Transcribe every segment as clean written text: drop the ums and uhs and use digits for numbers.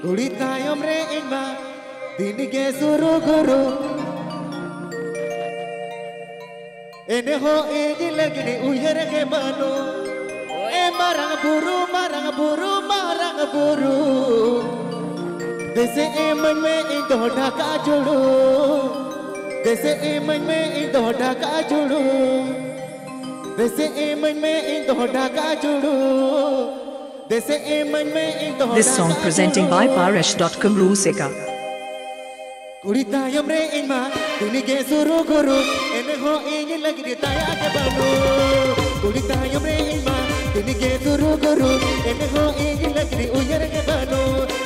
Kuri tayom re ingma dini ke suru guru ene ho egi lagni uyar ke bano e marang buru marang buru marang buru dese e man me indo dhaka judu dese e man me indo dhaka judu dese e man me indo dhaka judu. This song presenting by Paresh.com Rusika. Kuri tayam re ingma dini ke suru guru ene ho ingi lagi di taya ke banu. Kuri tayam re ingma dini ke suru guru ene ho ingi lagi di uyar ke banu.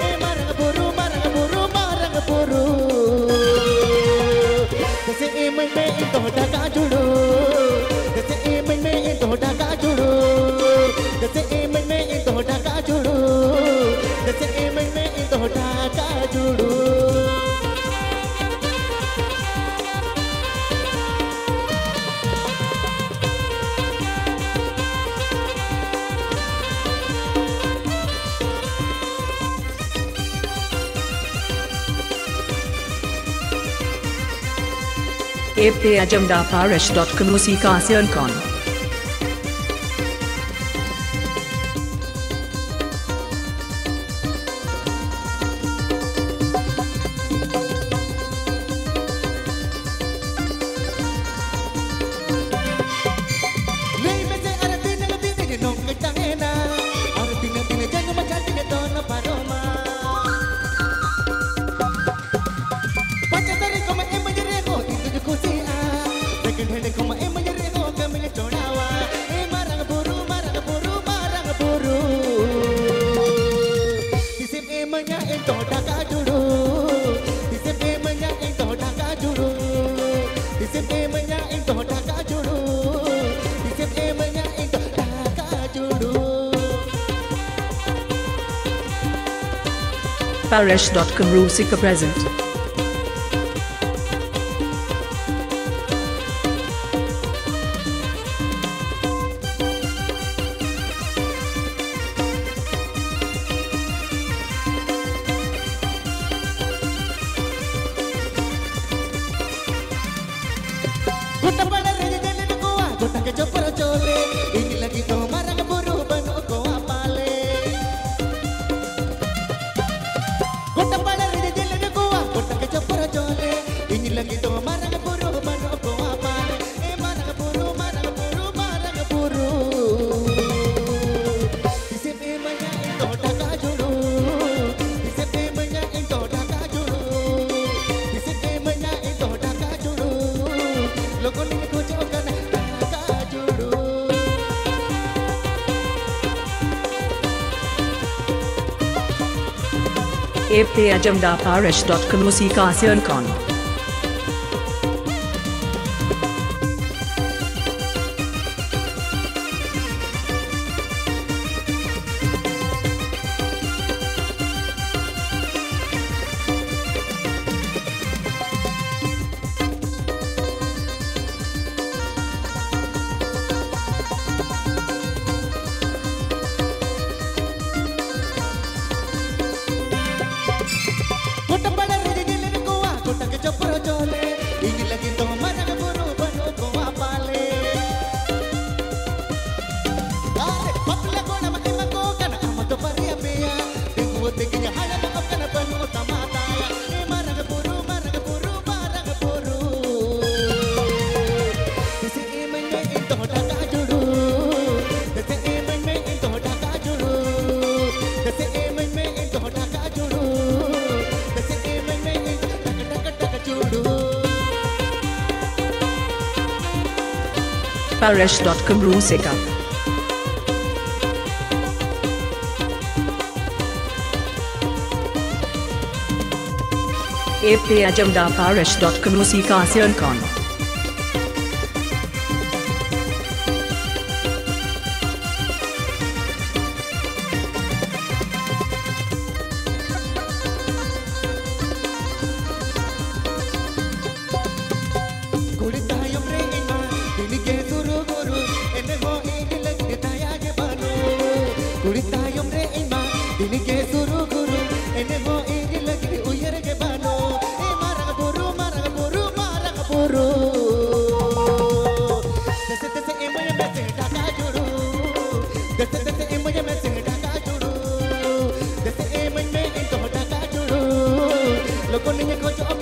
E marang buru marang buru marang buru. Dese e man me into dhaka judu. Dese e man me into dhaka judu. Dese e man me into dhaka judu. Dese e man me into dhaka judu. Ep Ajamda Paresh.com Rusika Sirnkon. Paresh.com Rusika present. Ep Ajamda Paresh.com Rusika Sirnkon. Paresh.com Rusika. Ep Ajamda Paresh.com Rusika Sirnkon. Kuri tayom re ingma dini ke suru guru ene ho lo ko niya ko jo